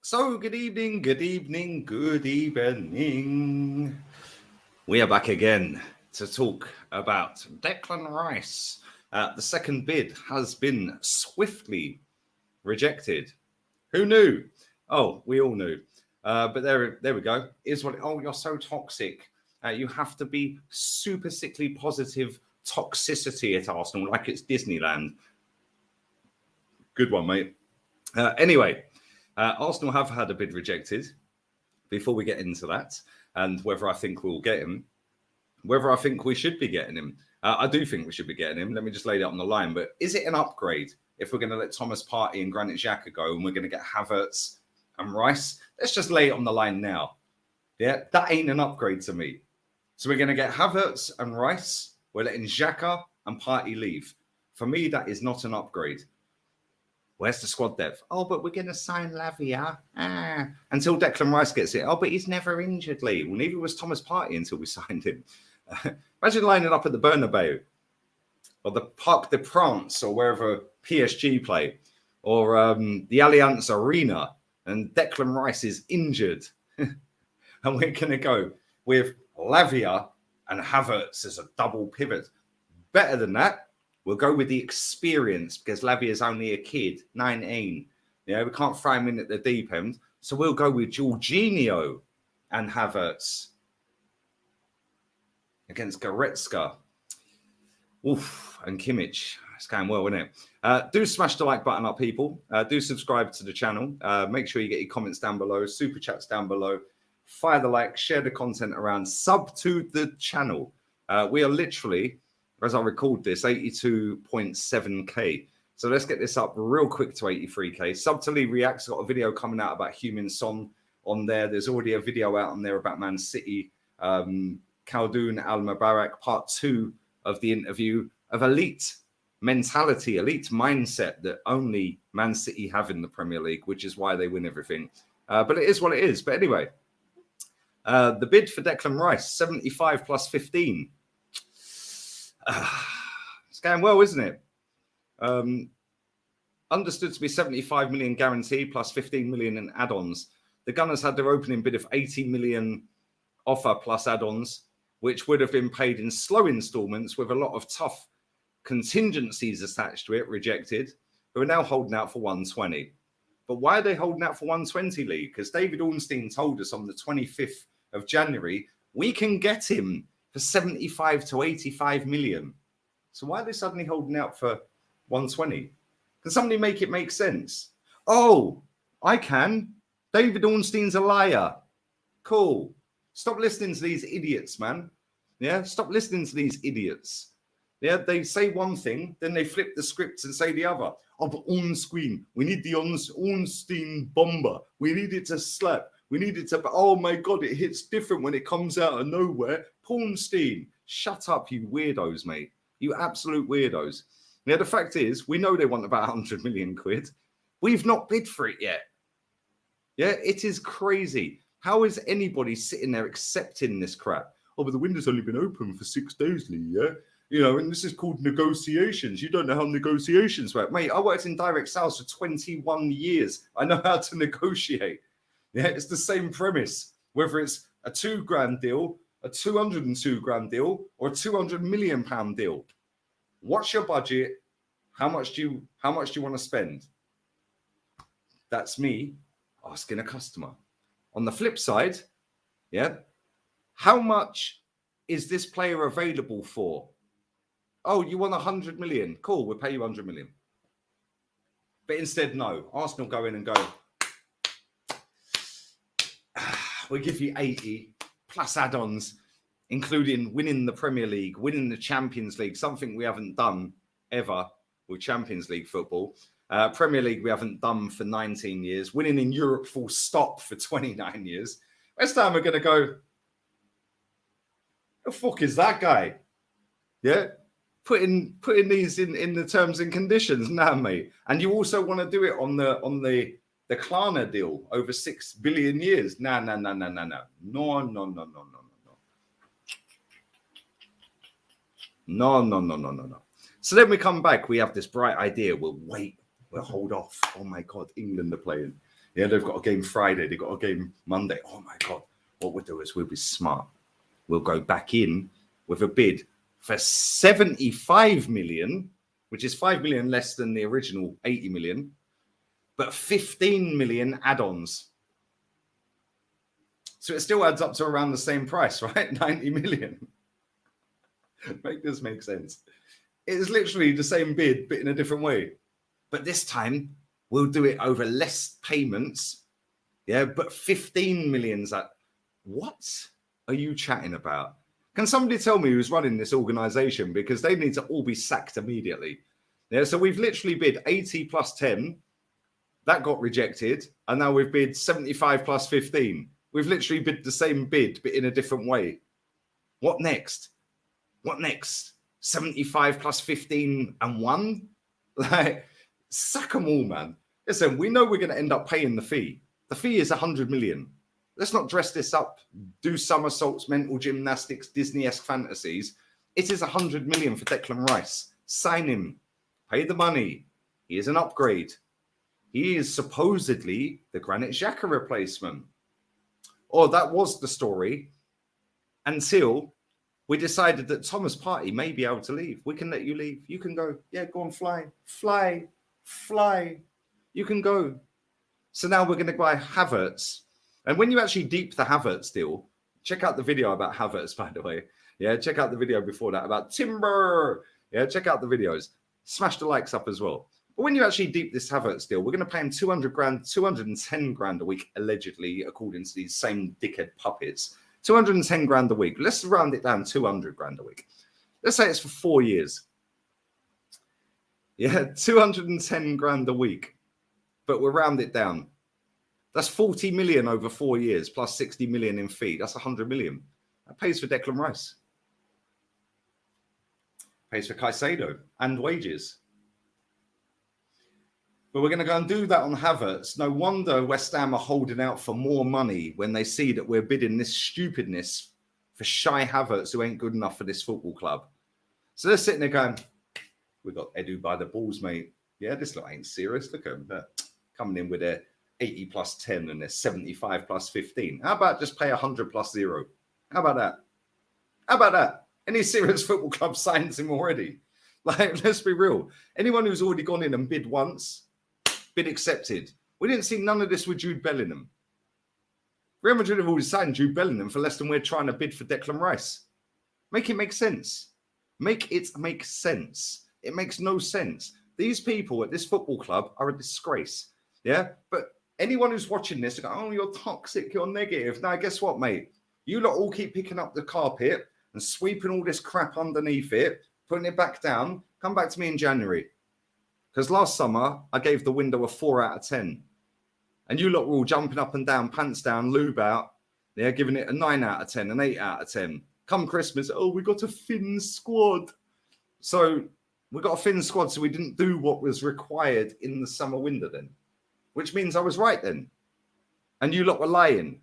So, good evening, good evening, good evening. We are back again to talk about Declan Rice. The second bid has been swiftly rejected. Who knew? Oh, we all knew. But there we go. Is what? Oh, you're so toxic. You have to be super sickly positive toxicity at Arsenal, like it's Disneyland. Good one, mate. Anyway, Arsenal have had a bid rejected. Before we get into that, and whether I think we'll get him, whether I think we should be getting him, I do think we should be getting him. Let me just lay that on the line. But is it an upgrade if we're going to let Thomas Partey and Granit Xhaka go, and we're going to get Havertz and Rice? Let's just lay it on the line now. Yeah, that ain't an upgrade to me. So we're going to get Havertz and Rice. We're letting Xhaka and Partey leave. For me, that is not an upgrade. Where's the squad depth? Oh, but we're going to sign Lavia. Until Declan Rice gets it. Oh, but he's never injured, Lee. Well, neither was Thomas Partey until we signed him. Imagine lining up at the Bernabeu or the Parc des Princes or wherever PSG play or the Allianz Arena and Declan Rice is injured. And we're going to go with Lavia and Havertz as a double pivot. Better than that, we'll go with the experience because Lavia is only a kid, 19. Yeah, we can't throw him in at the deep end. So we'll go with Jorginho and Havertz against Goretzka. Oof, and Kimmich. It's going well, isn't it? Do smash the like button up, people. Do subscribe to the channel. Make sure you get your comments down below, super chats down below. Fire the like, share the content around, sub to the channel. We are literally, as I record this, 82.7k. So let's get this up real quick to 83k. Sub to Lee Reacts got a video coming out about Heung-min Son on there. There's already a video out on there about Man City. Khaldoon Al-Mubarak, part 2 of the interview of elite mentality, elite mindset that only Man City have in the Premier League, which is why they win everything. But it is what it is. But anyway, the bid for Declan Rice, 75 plus 15. It's going well, isn't it? Understood to be 75 million guarantee plus 15 million in add-ons. The Gunners had their opening bid of 80 million offer plus add-ons, which would have been paid in slow installments with a lot of tough contingencies attached to it, rejected. Who are now holding out for 120. But why are they holding out for 120, Lee? Because David Ornstein told us on the 25th of January, we can get him for 75 to 85 million. So why are they suddenly holding out for 120? Can somebody make it make sense? Oh, I can. David Ornstein's a liar. Cool. Stop listening to these idiots, man. Yeah, stop listening to these idiots. Yeah, they say one thing, then they flip the scripts and say the other. Oh, but on screen, we need the Ornstein bomber. We need it to slap. We need it to, oh my God, it hits different when it comes out of nowhere. Pornstein, shut up, you weirdos, mate. You absolute weirdos. Yeah, the fact is, we know they want about 100 million quid. We've not bid for it yet. Yeah, it is crazy. How is anybody sitting there accepting this crap? Oh, but the window's only been open for 6 days, Lee, yeah? You know, and this is called negotiations. You don't know how negotiations work. Mate, I worked in direct sales for 21 years. I know how to negotiate. Yeah, it's the same premise, whether it's a £2,000 deal, a 202 grand deal, or a 200 million pound deal. What's your budget? How much do you want to spend? That's me asking a customer. On the flip side, yeah, how much is this player available for? Oh, you want 100 million? Cool, we'll pay you 100 million. But instead, no. Arsenal go in and go, we'll give you 80 plus add-ons, including winning the Premier League, winning the Champions League, something we haven't done ever with Champions League football. Premier League we haven't done for 19 years. Winning in Europe full stop for 29 years. West Ham are going to go, the fuck is that guy? Yeah? Putting these in the terms and conditions. Nah, mate. And you also want to do it on the Klarna deal over 6 billion years. No. No. So then we come back. We have this bright idea. We'll wait. We'll hold off. Oh my God, England are playing. Yeah, they've got a game Friday. They've got a game Monday. Oh, my God. What we'll do is we'll be smart. We'll go back in with a bid for 75 million, which is 5 million less than the original 80 million, but 15 million add-ons. So it still adds up to around the same price, right? 90 million. Make this make sense. It is literally the same bid, but in a different way. But this time, we'll do it over less payments. Yeah, but 15 million's at... What are you chatting about? Can somebody tell me who's running this organization? Because they need to all be sacked immediately. Yeah, so we've literally bid 80 plus 10. That got rejected. And now we've bid 75 plus 15. We've literally bid the same bid, but in a different way. What next? What next? 75 plus 15 and 1? Like, sack them all, man. Listen, we know we're going to end up paying the fee. The fee is 100 million. Let's not dress this up, do somersaults, mental gymnastics, Disney-esque fantasies. It is 100 million for Declan Rice. Sign him. Pay the money. He is an upgrade. He is supposedly the Granit Xhaka replacement. Or that was the story until we decided that Thomas Partey may be able to leave. We can let you leave. You can go. Yeah, go and fly. Fly. Fly. You can go. So now we're going to buy Havertz. And when you actually deep the Havertz deal, check out the video about Havertz, by the way. Yeah, check out the video before that about Timber. Yeah, check out the videos. Smash the likes up as well. But when you actually deep this Havertz deal, we're going to pay him 200 grand, 210 grand a week, allegedly, according to these same dickhead puppets. 210 grand a week. Let's round it down 200 grand a week. Let's say it's for 4 years. Yeah, 210 grand a week. But we'll round it down. That's 40 million over 4 years, plus 60 million in fee. That's 100 million. That pays for Declan Rice. Pays for Caicedo and wages. But we're going to go and do that on Havertz. No wonder West Ham are holding out for more money when they see that we're bidding this stupidness for shy Havertz who ain't good enough for this football club. So they're sitting there going, we got Edu by the balls, mate. Yeah, this lot ain't serious. Look at them. Coming in with their 80 plus 10 and their 75 plus 15. How about just pay 100 plus 0? How about that? How about that? Any serious football club signs him already? Like, let's be real. Anyone who's already gone in and bid once, bid accepted. We didn't see none of this with Jude Bellingham. Real Madrid have already signed Jude Bellingham for less than we're trying to bid for Declan Rice. Make it make sense. Make it make sense. It makes no sense. These people at this football club are a disgrace. Yeah? But anyone who's watching this, go, oh, you're toxic, you're negative. Now, guess what, mate? You lot all keep picking up the carpet and sweeping all this crap underneath it, putting it back down. Come back to me in January. Because last summer, I gave the window a 4 out of 10. And you lot were all jumping up and down, pants down, lube out. Yeah, giving it a 9 out of 10, an 8 out of 10. Come Christmas, oh, we got a thin squad. So we got a thin squad, so we didn't do what was required in the summer window then. Which means I was right then. And you lot were lying.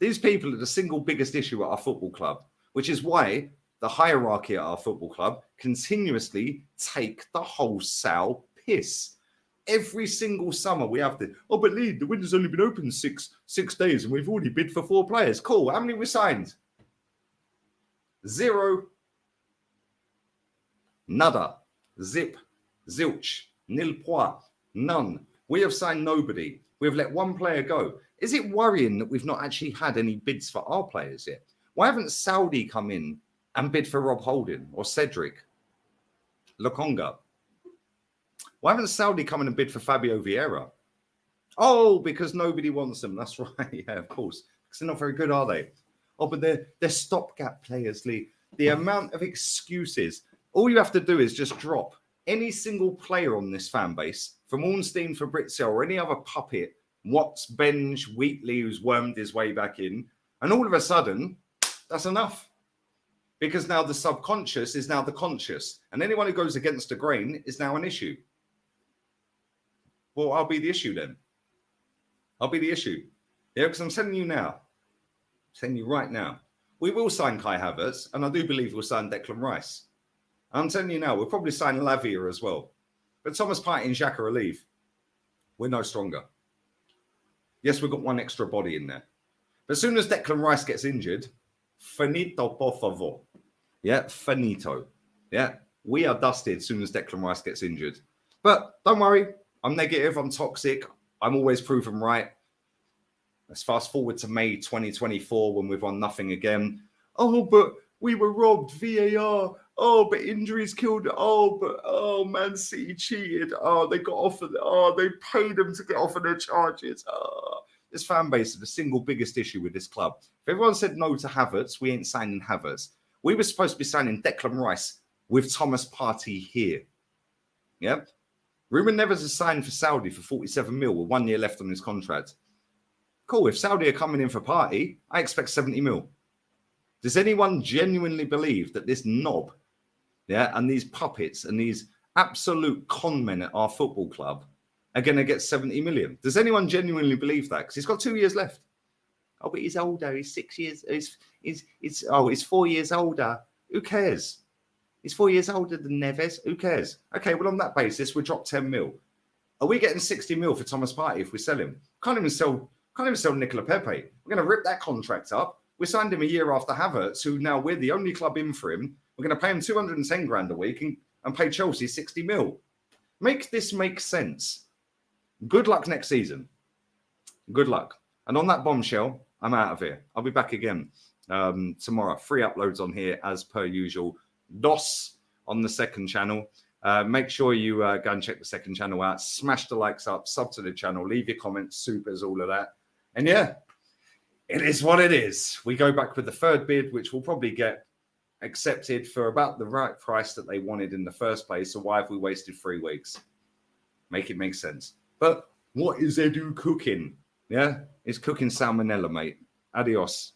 These people are the single biggest issue at our football club, which is why the hierarchy at our football club continuously take the wholesale piss. Every single summer we have to, oh, but Lee, the window's only been open six days and we've already bid for 4 players. Cool. How many we signed? 0. Nada. Zip. Zilch. Nil point. None. We have signed nobody. We have let 1 player go. Is it worrying that we've not actually had any bids for our players yet? Why haven't Saudi come in and bid for Rob Holding or Cedric Lokonga? Why haven't Saudi come in and bid for Fabio Vieira? Oh, because nobody wants them. That's right. Yeah, of course. Because they're not very good, are they? Oh, but they're stopgap players, Lee. The amount of excuses. All you have to do is just drop any single player on this fan base, from Ornstein, Fabrizio, or any other puppet, Watts, Benj, Wheatley, who's wormed his way back in, and all of a sudden, that's enough. Because now the subconscious is now the conscious, and anyone who goes against the grain is now an issue. Well, I'll be the issue then. I'll be the issue. Yeah, because I'm telling you now, I'm telling you right now, we will sign Kai Havertz, and I do believe we'll sign Declan Rice. I'm telling you now, we'll probably sign Lavia as well. But Thomas Partey and Xhaka will leave. We're no stronger. Yes, we've got one extra body in there. But as soon as Declan Rice gets injured, finito, por favor. Yeah, finito. Yeah, we are dusted as soon as Declan Rice gets injured. But don't worry, I'm negative, I'm toxic, I'm always proven right. Let's fast forward to May 2024 when we've won nothing again. Oh, but we were robbed, VAR. Oh, but injuries killed it. Oh, Man City cheated. Oh, they got off of it. Oh, they paid them to get off of their charges. Oh. This fan base is the single biggest issue with this club. If everyone said no to Havertz, we ain't signing Havertz. We were supposed to be signing Declan Rice with Thomas Partey here. Yep. Ruben Neves has signed for Saudi for 47 mil with 1 year left on his contract. Cool. If Saudi are coming in for Partey, I expect 70 mil. Does anyone genuinely believe that this knob, and these puppets and these absolute con men at our football club are going to get 70 million? Does anyone genuinely believe that? Because he's got 2 years left. Oh, but he's older. He's 6 years. He's 4 years older. Who cares? He's 4 years older than Neves. Who cares? Okay, well, on that basis, we drop 10 mil. Are we getting 60 mil for Thomas Partey if we sell him? Can't even sell Nicola Pepe. We're going to rip that contract up. We signed him a year after Havertz, who now we're the only club in for him. We're going to pay him 210 grand a week and pay Chelsea 60 mil. Make this make sense. Good luck next season. Good luck. And on that bombshell, I'm out of here. I'll be back again tomorrow. 3 uploads on here as per usual. DOS on the second channel. Make sure you go and check the second channel out. Smash the likes up, sub to the channel, leave your comments, supers, all of that. And yeah, it is what it is. We go back with the third bid, which will probably get accepted for about the right price that they wanted in the first place. So why have we wasted 3 weeks? Make it make sense. But what is Edu cooking? Yeah, he's cooking salmonella, mate. Adios.